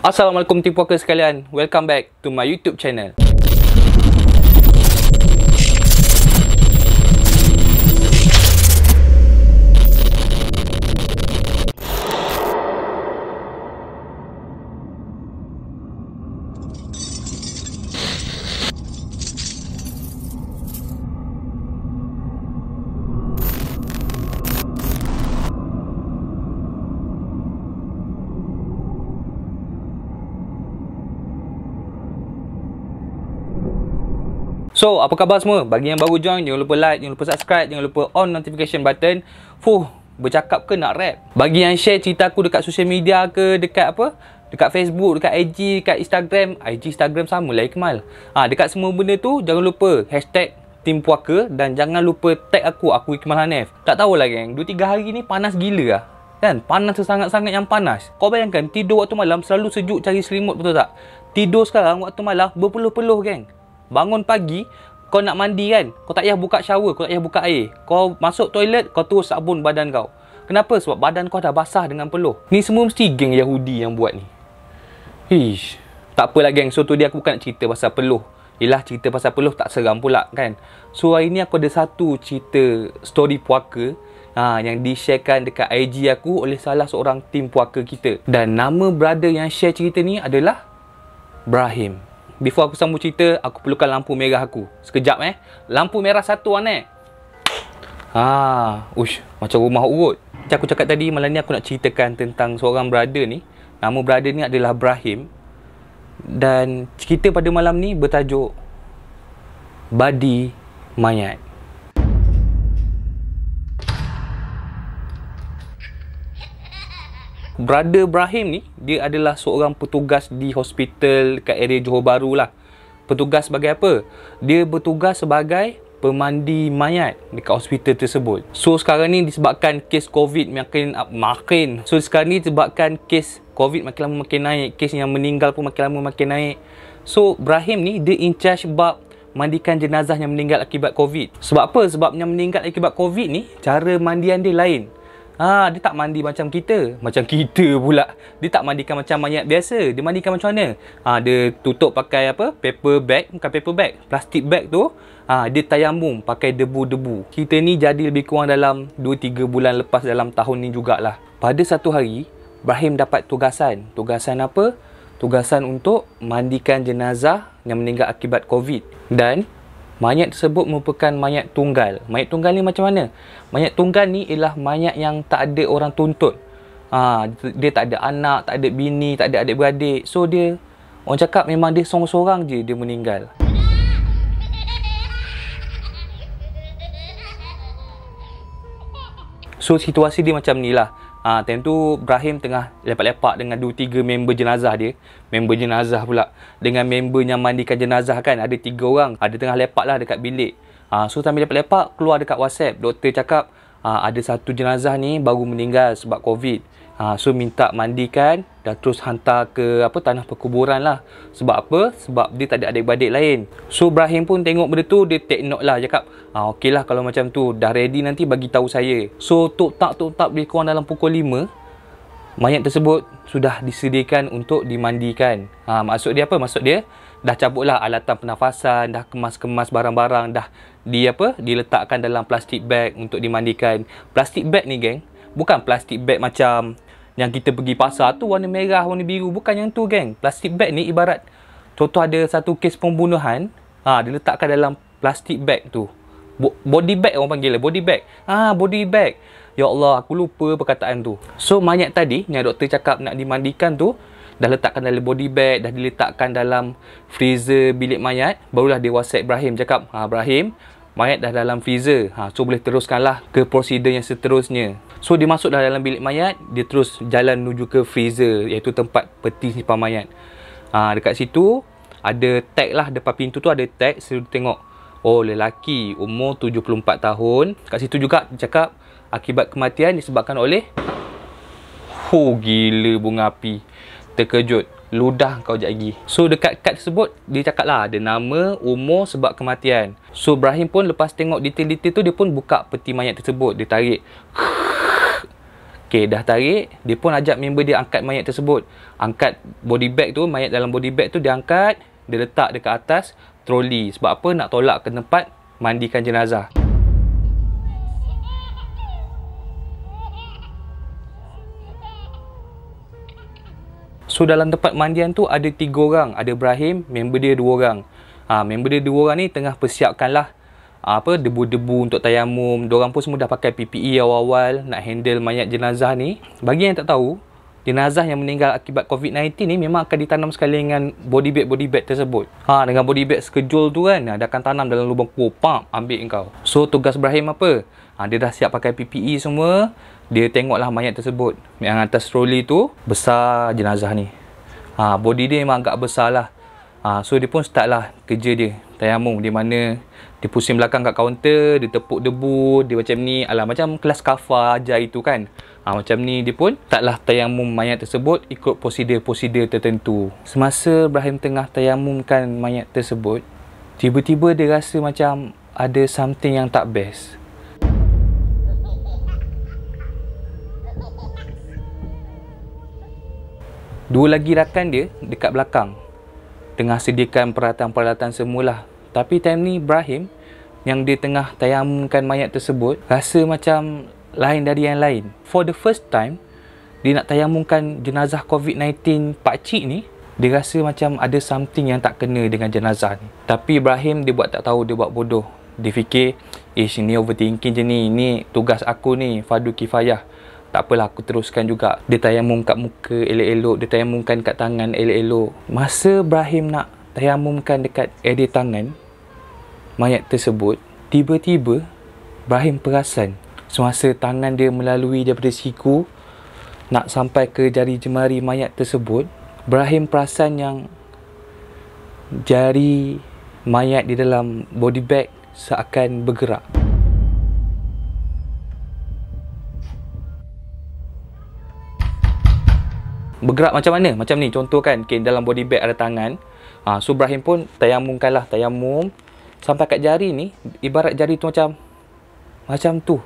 Assalamualaikum tim puaka sekalian. Welcome back to my YouTube channel. So, apa khabar semua? Bagi yang baru join, jangan lupa like, jangan lupa subscribe, jangan lupa on notification button. Bercakap ke nak rap? Bagi yang share cerita aku dekat social media ke, dekat apa? Dekat Facebook, dekat IG, dekat Instagram. IG, Instagram sama lah Ikmal. Dekat semua benda tu, jangan lupa hashtag Tim Puaka dan jangan lupa tag aku Ikmal Hanif. Tak tahulah geng, 2-3 hari ni panas gila lah. Kan? Panas sangat-sangat yang panas. Kau bayangkan, tidur waktu malam selalu sejuk cari selimut, betul tak? Tidur sekarang waktu malam berpeluh-peluh geng. Bangun pagi, kau nak mandi kan, kau tak payah buka shower, kau tak payah buka air. Kau masuk toilet, kau terus sabun badan kau. Kenapa? Sebab badan kau dah basah dengan peluh. Ni semua mesti geng Yahudi yang buat ni. Tak apalah geng, so tu dia aku bukan nak cerita pasal peluh. Yelah, cerita pasal peluh tak seram pula kan. So hari ni aku ada satu cerita story puaka yang di-sharekan dekat IG aku oleh salah seorang tim puaka kita. Dan nama brother yang share cerita ni adalah Brahim. Before aku sambung cerita, aku perlukan lampu merah aku. Sekejap Lampu merah satu Anek. Macam rumah urut. Macam aku cakap tadi, malam ni aku nak ceritakan tentang seorang brother ni. Nama brother ni adalah Brahim. Dan cerita pada malam ni bertajuk Badi Mayat. Brother Brahim ni, dia adalah seorang petugas di hospital kat area Johor Bahru lah. Petugas sebagai apa? Dia bertugas sebagai pemandi mayat dekat hospital tersebut. So sekarang ni disebabkan kes COVID makin makin naik, kes yang meninggal pun makin lama makin naik. So Brahim ni dia in charge bab mandikan jenazah yang meninggal akibat COVID. Sebab apa? Sebab yang meninggal akibat COVID ni, cara mandian dia lain. Dia tak mandi macam kita. Macam kita pula. Dia tak mandikan macam mayat biasa. Dia mandikan macam mana? Dia tutup pakai apa? Paper bag. Bukan paper bag, plastik bag tu. Dia tayamum pakai debu-debu. Kita ni jadi lebih kurang dalam 2-3 bulan lepas dalam tahun ni jugalah. Pada satu hari, Brahim dapat tugasan. Tugasan apa? Tugasan untuk mandikan jenazah yang meninggal akibat COVID. Dan mayat tersebut merupakan mayat tunggal. Mayat tunggal ni macam mana? Mayat tunggal ni ialah mayat yang tak ada orang tuntut. Dia tak ada anak, tak ada bini, tak ada adik-beradik. So dia, orang cakap memang dia sorang-sorang je dia meninggal. So situasi dia macam ni lah. Time tu Brahim tengah lepak-lepak dengan 2-3 member jenazah dia. Member jenazah pula. Dengan member yang mandikan jenazah kan. Ada 3 orang. Ada tengah lepak lah dekat bilik. So sambil lepak-lepak, keluar dekat WhatsApp. Doktor cakap, ada satu jenazah ni baru meninggal sebab COVID. So minta mandikan dan terus hantar ke tanah perkuburan lah. Sebab apa? Sebab dia tak ada adik-beradik lain. So Brahim pun tengok benda tu, dia take note lah. Cakap, okey lah kalau macam tu. Dah ready nanti bagi tahu saya. So tok-tak lebih kurang dalam pukul 5. Mayat tersebut sudah disediakan untuk dimandikan. Maksud dia apa? Maksud dia dah cabut lah alatan pernafasan, dah kemas-kemas barang-barang, dah diletakkan dalam plastik bag untuk dimandikan. Plastik bag ni geng, bukan plastik bag macam yang kita pergi pasar tu warna merah, warna biru. Bukan yang tu geng. Plastik bag ni ibarat contoh ada satu kes pembunuhan, diletakkan dalam plastik bag tu. Body bag orang panggil lah, body bag. Body bag. Ya Allah, aku lupa perkataan tu. So mayat tadi yang doktor cakap nak dimandikan tu dah letakkan dalam body bag, dah diletakkan dalam freezer bilik mayat. Barulah dia WhatsApp Brahim, cakap, Brahim, mayat dah dalam freezer. So boleh teruskanlah ke prosedur yang seterusnya. So dia masuk dalam bilik mayat, dia terus jalan menuju ke freezer, iaitu tempat peti simpan mayat. Dekat situ ada tag lah, depan pintu tu ada tag. Saya tengok, lelaki umur 74 tahun. Kat situ juga cakap akibat kematian disebabkan oleh gila bunga api. Terkejut, ludah kau sekejap lagi. So dekat kad tersebut dia cakap lah ada nama, umur, sebab kematian. So Brahim pun lepas tengok detail-detail tu, dia pun buka peti mayat tersebut. Dia tarik. Okey, dah tarik, dia pun ajak member dia angkat mayat tersebut. Angkat body bag tu, mayat dalam body bag tu dia angkat, dia letak dekat atas troli. Sebab apa? Nak tolak ke tempat mandikan jenazah. So dalam tempat mandian tu ada 3 orang. Ada Ibrahim, member dia 2 orang. Member dia 2 orang ni tengah persiapkanlah debu-debu untuk tayamum. Diorang pun semua dah pakai PPE awal-awal nak handle mayat jenazah ni. Bagi yang tak tahu, jenazah yang meninggal akibat COVID-19 ni memang akan ditanam sekali dengan body bag tersebut. Dengan body bag sekejul tu kan, dia akan tanam dalam lubang kubur, pam, ambil kau. So tugas Ibrahim apa? Dia dah siap pakai PPE semua. Dia tengoklah mayat tersebut. Yang atas troli tu besar jenazah ni. Body dia memang agak besar lah. So dia pun start lah kerja dia tayamum, di mana dia pusing belakang kat kaunter, dia tepuk debu, dia macam ni, macam kelas kafar ajar itu kan. Macam ni dia pun taklah tayamum mayat tersebut ikut prosedur-prosedur tertentu. Semasa Ibrahim tengah tayamumkan mayat tersebut, tiba-tiba dia rasa macam ada something yang tak best. Dua lagi rakan dia dekat belakang tengah sediakan peralatan-peralatan semualah. Tapi time ni Ibrahim yang dia tengah tayamumkan mayat tersebut rasa macam lain dari yang lain. For the first time dia nak tayamumkan jenazah COVID-19 pakcik ni, dia rasa macam ada something yang tak kena dengan jenazah ni. Tapi Ibrahim dia buat tak tahu, dia buat bodoh. Dia fikir, ni overthinking je ni. Ni tugas aku ni, fardu kifayah. Tak apalah, aku teruskan juga. Dia tayamum kat muka elok-elok, dia tayamumkan kat tangan elok-elok. Masa Ibrahim nak tayamumkan dekat area tangan mayat tersebut, tiba-tiba Ibrahim perasan semasa tangan dia melalui daripada siku nak sampai ke jari jemari mayat tersebut, Ibrahim perasan yang jari mayat di dalam body bag seakan bergerak. Bergerak macam mana? Macam ni contoh kan, dalam body bag ada tangan. So Ibrahim pun tayamumkanlah, tayamum sampai kat jari ni, ibarat jari tu macam tu.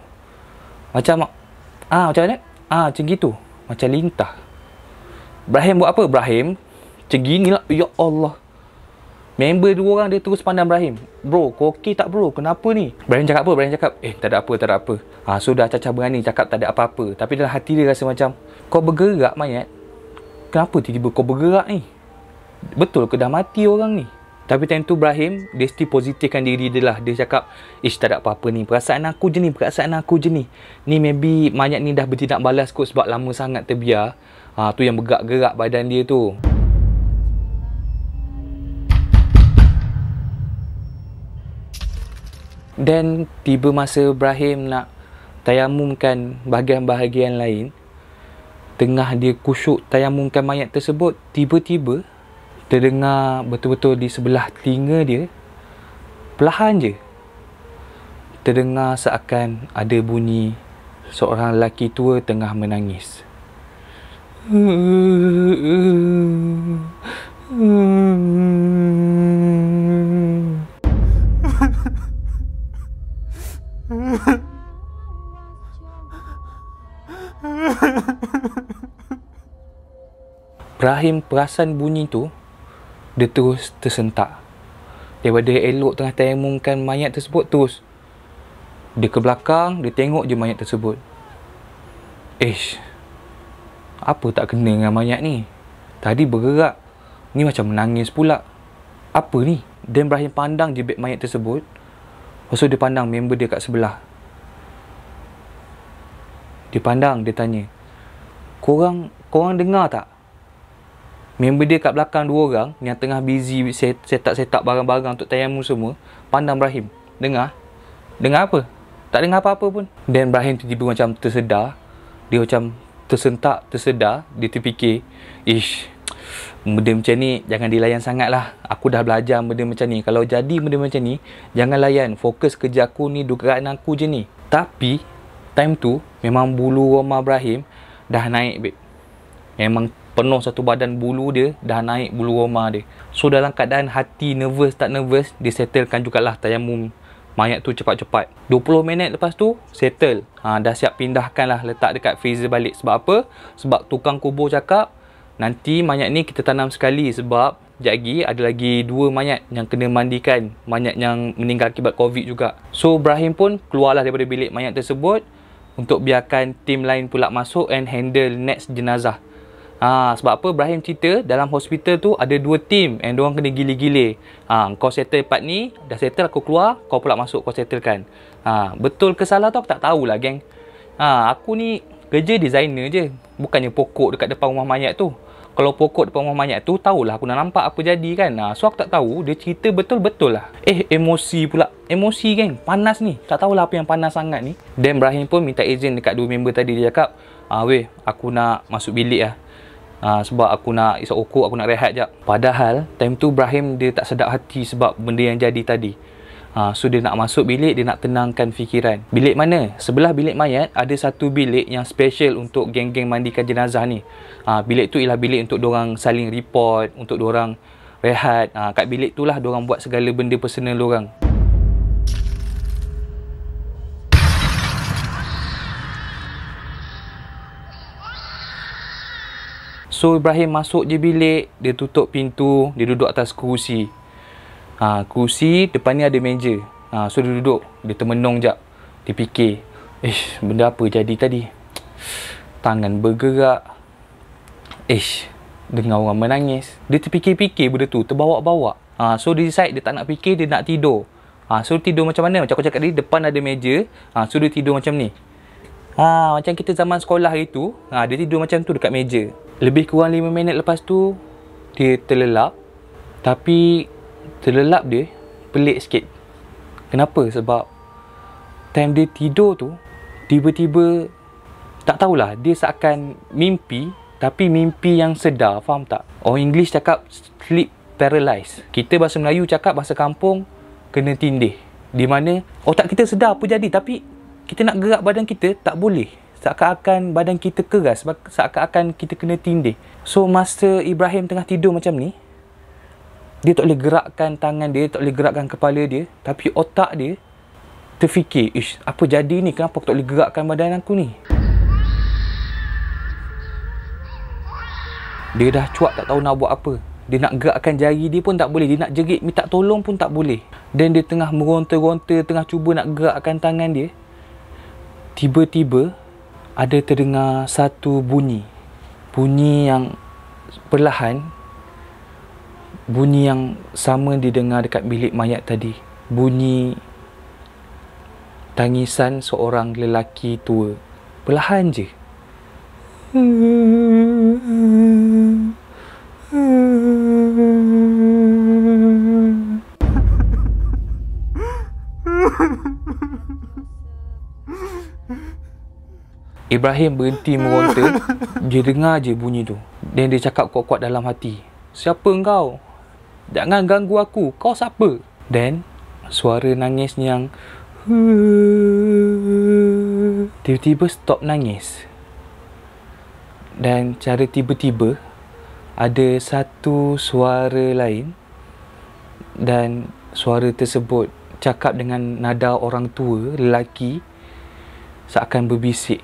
Macam mana? Macam gitu. Macam lintah. Ibrahim buat apa? Ibrahim macam gini lah. Ya Allah. Member 2 orang dia terus pandang Ibrahim. Bro, kau okey tak bro? Kenapa ni? Ibrahim cakap apa? Ibrahim cakap, tak ada apa. So dah cacah berani cakap tak ada apa-apa. Tapi dalam hati dia rasa macam, kau bergerak mayat, kenapa tiba-tiba kau bergerak ni? Betul ke dah mati orang ni? Tapi time tu Ibrahim, dia still positifkan diri dia lah. Dia cakap, tak ada apa-apa ni. Perasaan aku je ni. Ni maybe mayat ni dah bertindak balas kot sebab lama sangat terbiar. Tu yang bergerak-gerak badan dia tu. Dan tiba masa Ibrahim nak tayamumkan bahagian-bahagian lain, tengah dia kusyuk tayamumkan mayat tersebut, tiba-tiba terdengar betul-betul di sebelah telinga dia, perlahan je terdengar seakan ada bunyi seorang lelaki tua tengah menangis. Ibrahim perasan bunyi tu, dia terus tersentak. Daripada elok tengah tayamumkan mayat tersebut, terus dia ke belakang, dia tengok je mayat tersebut. Apa tak kena dengan mayat ni? Tadi bergerak, ni macam menangis pula. Apa ni? Dan Ibrahim pandang je beg mayat tersebut. Lepas tu dia pandang member dia kat sebelah. Dia pandang, dia tanya, Korang dengar tak? Member dia kat belakang 2 orang yang tengah busy set up barang-barang untuk tayamum semua, pandang Ibrahim. Dengar? Dengar apa? Tak dengar apa-apa pun. Dan Ibrahim tiba-tiba macam tersedar. Dia macam tersedar. Dia terfikir, benda macam ni jangan dilayan sangat lah. Aku dah belajar benda macam ni. Kalau jadi benda macam ni, jangan layan. Fokus kerja aku ni, dugaan aku je ni. Tapi time tu memang bulu roma Ibrahim dah naik, babe. Memang penuh satu badan bulu dia, dah naik bulu roma dia. So dalam keadaan hati nervous tak nervous, dia settlekan jugalah tayamum mayat tu cepat-cepat. 20 minit lepas tu settle. Dah siap pindahkan lah, letak dekat freezer balik. Sebab apa? Sebab tukang kubur cakap nanti mayat ni kita tanam sekali, sebab sekejap lagi ada lagi 2 mayat yang kena mandikan, mayat yang meninggal akibat COVID juga. So Ibrahim pun keluarlah daripada bilik mayat tersebut untuk biarkan tim lain pula masuk and handle next jenazah. Sebab apa? Ibrahim cerita dalam hospital tu ada 2 tim and diorang kena gile-gile. Kau settle part ni, dah settle aku keluar, kau pula masuk kau settlekan. Betul ke salah tu aku tak tahulah geng. Aku ni kerja designer je, bukannya pokok dekat depan rumah mayat tu. Kalau pokok depan rumah mayat tu, tahulah aku nak nampak apa jadi kan. So aku tak tahu, dia cerita betul-betul lah. Emosi pula. Emosi geng, panas ni. Tak tahulah apa yang panas sangat ni. Dan Ibrahim pun minta izin dekat 2 member tadi. Dia cakap, weh, aku nak masuk bilik lah. Sebab aku nak isap okok, aku nak rehat jap. Padahal time tu Ibrahim dia tak sedap hati sebab benda yang jadi tadi. So dia nak masuk bilik, dia nak tenangkan fikiran. Bilik mana? Sebelah bilik mayat ada satu bilik yang special untuk geng-geng mandikan jenazah ni. Bilik tu ialah bilik untuk diorang saling report, untuk diorang rehat. Kat bilik tu lah diorang buat segala benda personal diorang. So Ibrahim masuk je bilik, dia tutup pintu, dia duduk atas kerusi. Kerusi depan ni ada meja. So dia duduk, dia termenung jap. Dia fikir, benda apa jadi tadi? Tangan bergerak. Dengar orang menangis. Dia terfikir-fikir benda tu, terbawa-bawa. So dia decide dia tak nak fikir, dia nak tidur. So tidur macam mana? Macam aku cakap tadi, depan ada meja. So dia tidur macam ni. Macam kita zaman sekolah hari tu, dia tidur macam tu dekat meja. Lebih kurang 5 minit lepas tu, dia terlelap. Tapi terlelap dia pelik sikit. Kenapa? Sebab time dia tidur tu, tiba-tiba tak tahulah, dia seakan mimpi, tapi mimpi yang sedar. Faham tak? Orang English cakap sleep paralysis. Kita bahasa Melayu cakap, bahasa kampung kena tindih. Di mana otak kita sedar apa jadi, tapi kita nak gerak badan kita tak boleh. Seakan-akan badan kita keras, seakan-akan kita kena tindih. So masa Ibrahim tengah tidur macam ni, dia tak boleh gerakkan tangan dia, tak boleh gerakkan kepala dia, tapi otak dia terfikir, apa jadi ni? Kenapa aku tak boleh gerakkan badan aku ni? Dia dah cuak, tak tahu nak buat apa. Dia nak gerakkan jari dia pun tak boleh. Dia nak jerit minta tolong pun tak boleh. Dan dia tengah meronta-ronta, tengah cuba nak gerakkan tangan dia. Tiba-tiba ada terdengar satu bunyi. Bunyi yang perlahan. Bunyi yang sama didengar dekat bilik mayat tadi. Bunyi tangisan seorang lelaki tua. Perlahan je. Ibrahim berhenti meronta. Dia dengar je bunyi tu. Dan dia cakap kuat-kuat dalam hati, siapa engkau? Jangan ganggu aku. Kau siapa? Dan suara nangisnya yang tiba-tiba stop nangis. Dan cara tiba-tiba ada satu suara lain. Dan suara tersebut cakap dengan nada orang tua, lelaki, seakan berbisik.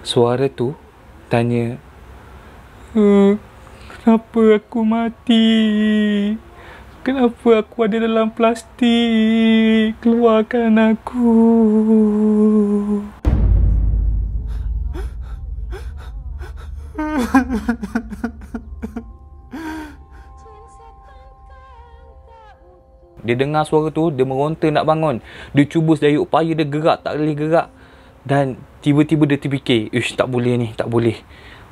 Suara tu tanya, kenapa aku mati? Kenapa aku ada dalam plastik? Keluarkan aku. Dia dengar suara tu, dia meronta nak bangun. Dia cuba sedaya upaya, dia gerak, tak boleh gerak. Dan tiba-tiba dia terfikir, tak boleh ni, tak boleh.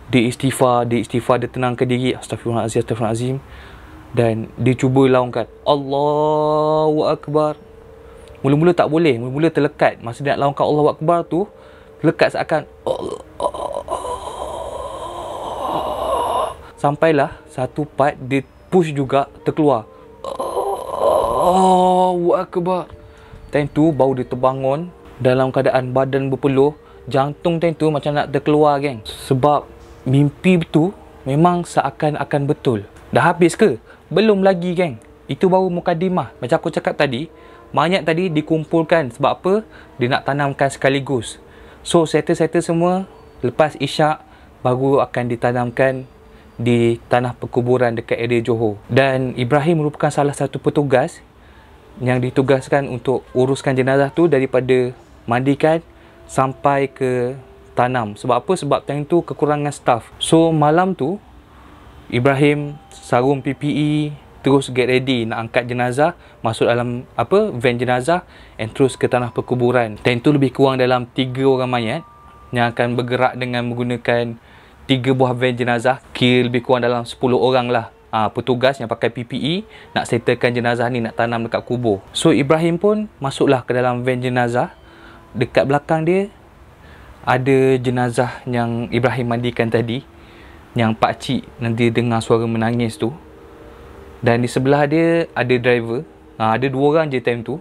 Dia istighfar, dia tenangkan diri. Astaghfirullahalazim, astaghfirullahalazim. Dan dia cuba laungkan, Allahu Akbar. Mula-mula tak boleh, mula-mula terlekat. Masa dia nak laungkan Allahu Akbar tu, terlekat seakan sampailah satu part dia push juga, terkeluar Allahu Akbar. Time tu baru dia terbangun dalam keadaan badan berpeluh. Jantung time tu macam nak terkeluar geng. Sebab mimpi tu memang seakan-akan betul. Dah habis ke? Belum lagi geng. Itu baru mukadimah. Macam aku cakap tadi, Mayat tadi dikumpulkan. Sebab apa? Dia nak tanamkan sekaligus. So settle-settle semua, lepas isyak baru akan ditanamkan di tanah perkuburan dekat area Johor. Dan Ibrahim merupakan salah satu petugas yang ditugaskan untuk uruskan jenazah tu daripada mandikan sampai ke tanam. Sebab apa? Sebab time tu kekurangan staff. So malam tu Ibrahim sarung PPE, terus get ready nak angkat jenazah masuk dalam van jenazah and terus ke tanah perkuburan. Time tu lebih kurang dalam 3 orang mayat yang akan bergerak dengan menggunakan 3 buah van jenazah. Kira lebih kurang dalam 10 orang lah petugas yang pakai PPE nak settlekan jenazah ni, nak tanam dekat kubur. So Ibrahim pun masuklah ke dalam van jenazah. Dekat belakang dia ada jenazah yang Ibrahim mandikan tadi, yang pakcik nanti dengar suara menangis tu. Dan di sebelah dia ada driver. Ada 2 orang je time tu.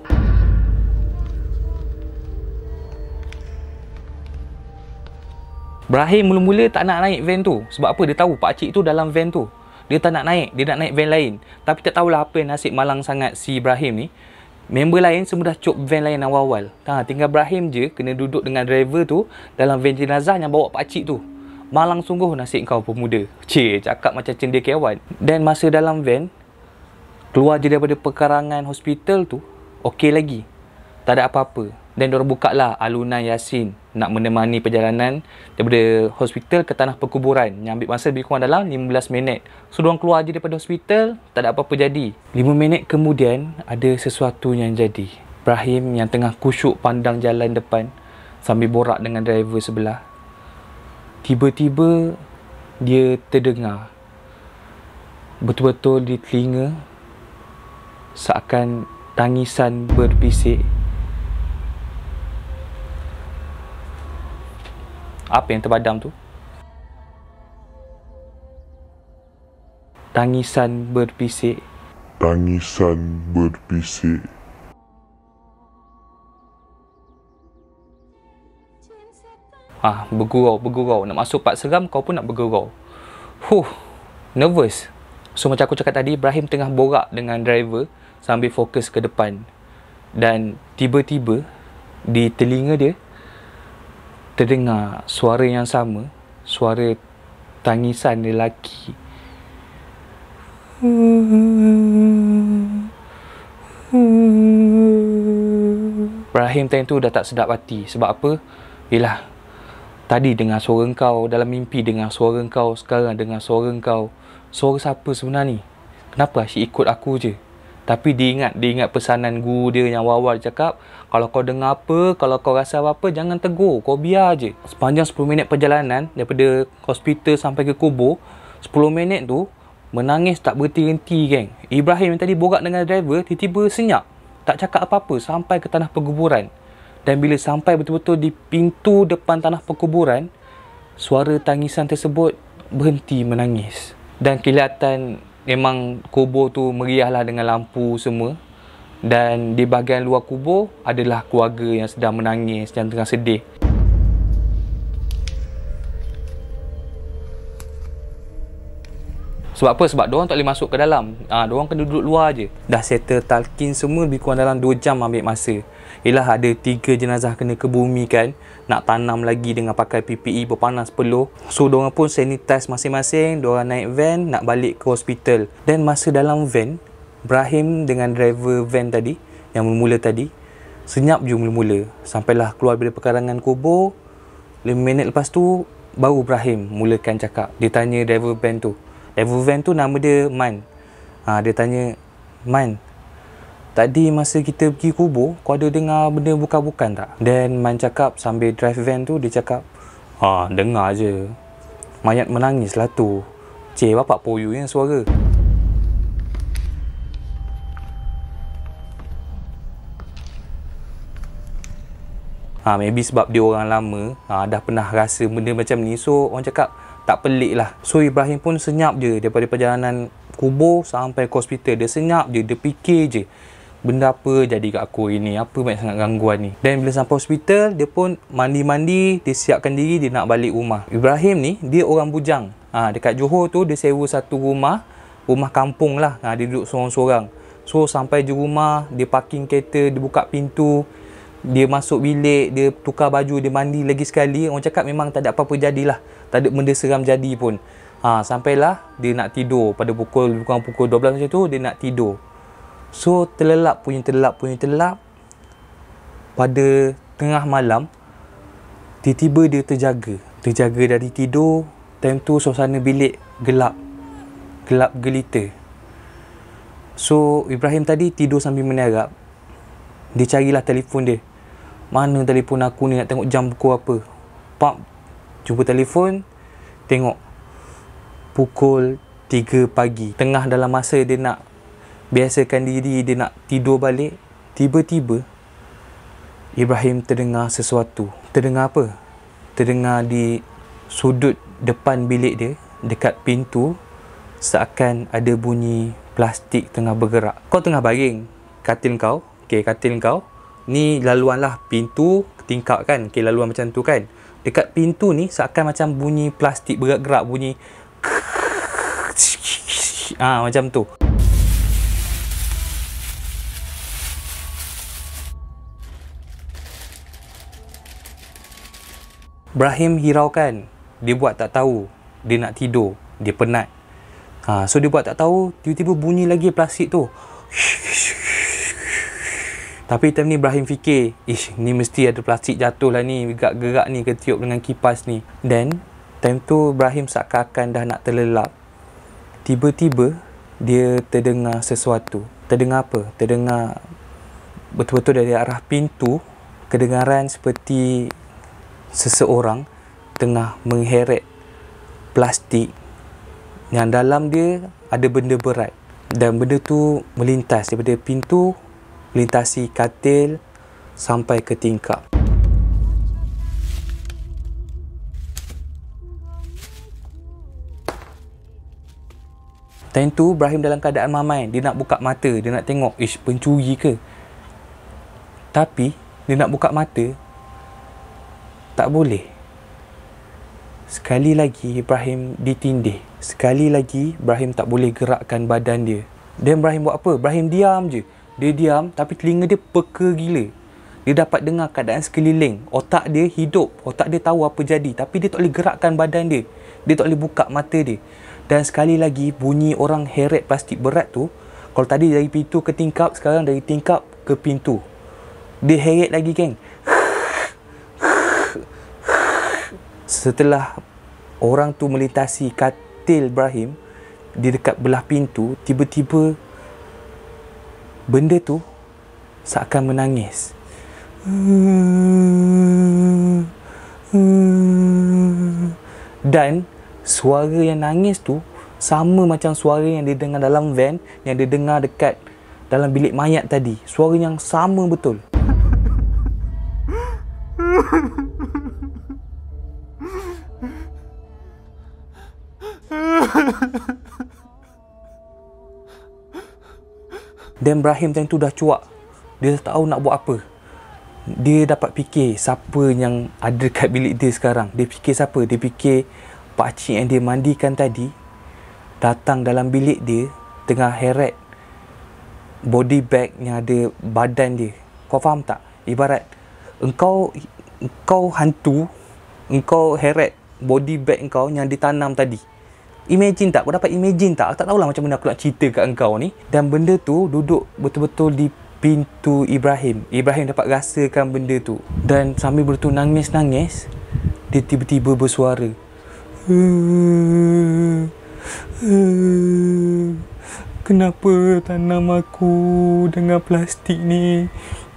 Ibrahim mula-mula tak nak naik van tu. Sebab apa? Dia tahu pakcik tu dalam van tu. Dia tak nak naik. Dia nak naik van lain. Tapi tak tahulah apa yang nasib malang sangat si Ibrahim ni. Member lain semua dah cop van lain awal-awal. Tinggal Ibrahim je kena duduk dengan driver tu dalam van jenazah yang bawa pakcik tu. Malang sungguh nasib kau pemuda. Cakap macam cendekiawan. Dan masa dalam van, keluar je daripada pekarangan hospital tu, okey lagi. Tak ada apa-apa. Dan diorang buka lah alunan Yasin nak menemani perjalanan daripada hospital ke tanah perkuburan, yang ambil masa lebih kurang dalam 15 minit. So diorang keluar je daripada hospital, tak ada apa-apa jadi. 5 minit kemudian ada sesuatu yang jadi. Ibrahim yang tengah kusyuk pandang jalan depan sambil borak dengan driver sebelah, tiba-tiba dia terdengar betul-betul di telinga seakan tangisan berbisik. Apa yang terpadam tu? Tangisan berbisik. Tangisan berbisik. Bergurau. Nak masuk part seram, kau pun nak bergurau. Nervous. So macam aku cakap tadi, Ibrahim tengah borak dengan driver sambil fokus ke depan. Dan tiba-tiba di telinga dia terdengar suara yang sama, suara tangisan lelaki. Ibrahim time tu dah tak sedap hati. Sebab apa? Yelah, tadi dengar suara kau, dalam mimpi dengar suara kau, sekarang dengar suara kau. Suara siapa sebenarnya ni? Kenapa asyik ikut aku je? Tapi dia ingat pesanan guru dia yang awal-awal cakap, kalau kau dengar apa, kalau kau rasa apa-apa, jangan tegur, kau biar je. Sepanjang 10 minit perjalanan daripada hospital sampai ke kubur, 10 minit tu menangis tak berhenti-henti, geng. Ibrahim yang tadi borak dengan driver tiba-tiba senyap, tak cakap apa-apa sampai ke tanah perkuburan. Dan bila sampai betul-betul di pintu depan tanah perkuburan, suara tangisan tersebut berhenti menangis. Dan kelihatan memang kubur tu meriah lah dengan lampu semua. Dan di bahagian luar kubur adalah keluarga yang sedang menangis dan tengah sedih. Sebab apa? Sebab diorang tak boleh masuk ke dalam. Diorang kena duduk luar je. Dah settle talqin semua, lebih kurang dalam 2 jam ambil masa. Yelah, ada 3 jenazah kena kebumikan. Nak tanam lagi dengan pakai PPE berpanas peluh. So diorang pun sanitize masing-masing. Diorang naik van nak balik ke hospital. Dan masa dalam van, Ibrahim dengan driver van tadi, yang mula-mula tadi, senyap je mula-mula. Sampailah keluar dari pekarangan kubur. 5 minit lepas tu baru Ibrahim mulakan cakap. Dia tanya driver van tu. Driver van tu nama dia Man. Dia tanya, Man, tadi masa kita pergi kubur, kau ada dengar benda bukan-bukan tak? Dan Man cakap sambil drive van tu, dia cakap, dengar je. Mayat menangis lah tu. Bapak poyo yang suara. Maybe sebab dia orang lama, dah pernah rasa benda macam ni. So orang cakap tak pelik lah. So Ibrahim pun senyap je daripada perjalanan kubur sampai ke hospital. Dia senyap je, dia fikir je, benda apa jadi kat aku ini, apa banyak sangat gangguan ni. Dan bila sampai hospital, dia pun mandi-mandi, dia siapkan diri, dia nak balik rumah. Ibrahim ni, dia orang bujang. Dekat Johor tu, dia sewa satu rumah kampung lah. Dia duduk sorang-sorang. So sampai je rumah, dia parking kereta, dia buka pintu, dia masuk bilik, dia tukar baju, dia mandi lagi sekali. Orang cakap memang tak ada apa-apa jadilah, tak ada benda seram jadi pun. Sampailah dia nak tidur pada pukul 12 macam tu, dia nak tidur. So terlelap. Pada tengah malam, tiba-tiba dia terjaga dari tidur. Time tu suasana bilik gelap gelita. So Ibrahim tadi tidur sambil menerap. Dia carilah telefon dia. Mana telefon aku ni, nak tengok jam pukul apa. Jumpa telefon, tengok pukul 3 pagi. Tengah dalam masa dia nak biasakan diri, dia nak tidur balik, tiba-tiba Ibrahim terdengar sesuatu. Terdengar apa? Terdengar di sudut depan bilik dia, dekat pintu, seakan ada bunyi plastik tengah bergerak. Kau tengah baring, katil kau ni laluan lah pintu tingkap kan, laluan macam tu kan. Dekat pintu ni seakan macam bunyi plastik bergerak, bunyi macam tu. Ibrahim hiraukan. Dia buat tak tahu. Dia nak tidur, dia penat. So dia buat tak tahu, tiba-tiba bunyi lagi plastik tu. Tapi time ni Ibrahim fikir, ni mesti ada plastik jatuh lah ni, gerak-gerak ni, ketiup dengan kipas ni. Dan time tu Ibrahim seakan-akan dah nak terlelap. Tiba-tiba dia terdengar sesuatu. Terdengar apa? Terdengar betul-betul dari arah pintu, kedengaran seperti seseorang tengah mengheret plastik yang dalam dia ada benda berat. Dan benda tu melintas daripada pintu, melintasi katil sampai ke tingkap. Time tu Ibrahim dalam keadaan mamai. Dia nak buka mata, dia nak tengok, pencuri ke? Tapi dia nak buka mata, tak boleh. Sekali lagi Ibrahim ditindih. Sekali lagi Ibrahim tak boleh gerakkan badan dia. Dan Ibrahim buat apa? Ibrahim diam je. Dia diam, tapi telinga dia peka gila. Dia dapat dengar keadaan sekeliling. Otak dia hidup. Otak dia tahu apa jadi. Tapi dia tak boleh gerakkan badan dia. Dia tak boleh buka mata dia. Dan sekali lagi bunyi orang heret plastik berat tu. Kalau tadi dari pintu ke tingkap, sekarang dari tingkap ke pintu. Dia heret lagi, geng. Setelah orang tu melintasi katil Ibrahim di dekat belah pintu, tiba-tiba benda tu seakan menangis. Dan suara yang nangis tu sama macam suara yang dia dengar dalam van, yang dia dengar dekat dalam bilik mayat tadi. Suara yang sama betul. Dan Ibrahim time tu dah cuak. Dia tak tahu nak buat apa. Dia dapat fikir siapa yang ada dekat bilik dia sekarang. Dia fikir siapa? Dia fikir pakcik yang dia mandikan tadi datang dalam bilik dia, tengah heret body bag yang ada badan dia. Kau faham tak? Ibarat engkau hantu, engkau heret body bag engkau yang ditanam tadi. Imagine tak? Kau dapat imagine tak? Aku tak tahulah macam mana aku nak cerita kat engkau ni. Dan benda tu duduk betul-betul di pintu Ibrahim. Ibrahim dapat rasakan benda tu. Dan sambil betul nangis-nangis, dia tiba-tiba bersuara. Kenapa tanam aku dengan plastik ni?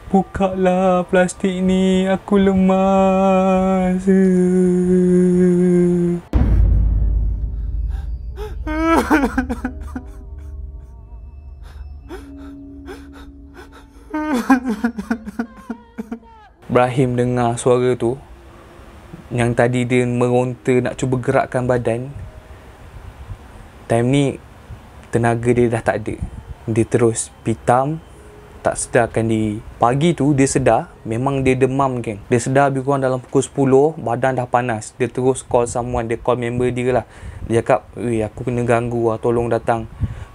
Bukalah plastik ni, aku lemas. Ibrahim dengar suara tu, yang tadi dia meronta nak cuba gerakkan badan. Time ni tenaga dia dah tak ada. Dia terus pitam, tak sedarkan diri. Pagi tu dia sedar, memang dia demam, geng. Dia sedar lebih kurang dalam pukul 10, badan dah panas. Dia terus call someone, dia call member dia lah. Dia cakap, aku kena ganggu lah, tolong datang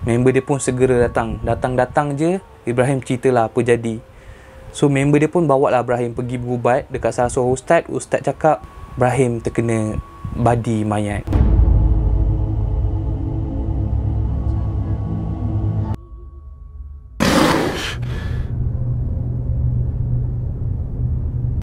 Member dia pun segera datang. Datang je, Ibrahim ceritalah apa jadi. So member dia pun bawa lah Ibrahim pergi berubat dekat salah seorang ustaz. Ustaz cakap Ibrahim terkena badi mayat.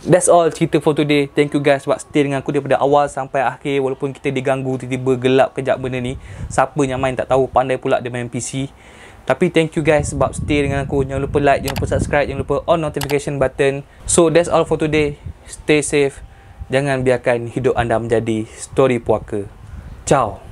That's all cerita for today. Thank you guys sebab stay dengan aku daripada awal sampai akhir. Walaupun kita diganggu, tiba-tiba gelap kejap benda ni. Siapa yang main tak tahu, pandai pula dia main PC. Tapi thank you guys sebab stay dengan aku. Jangan lupa like, jangan lupa subscribe, jangan lupa on notification button. So that's all for today. Stay safe. Jangan biarkan hidup anda menjadi story puaka. Ciao.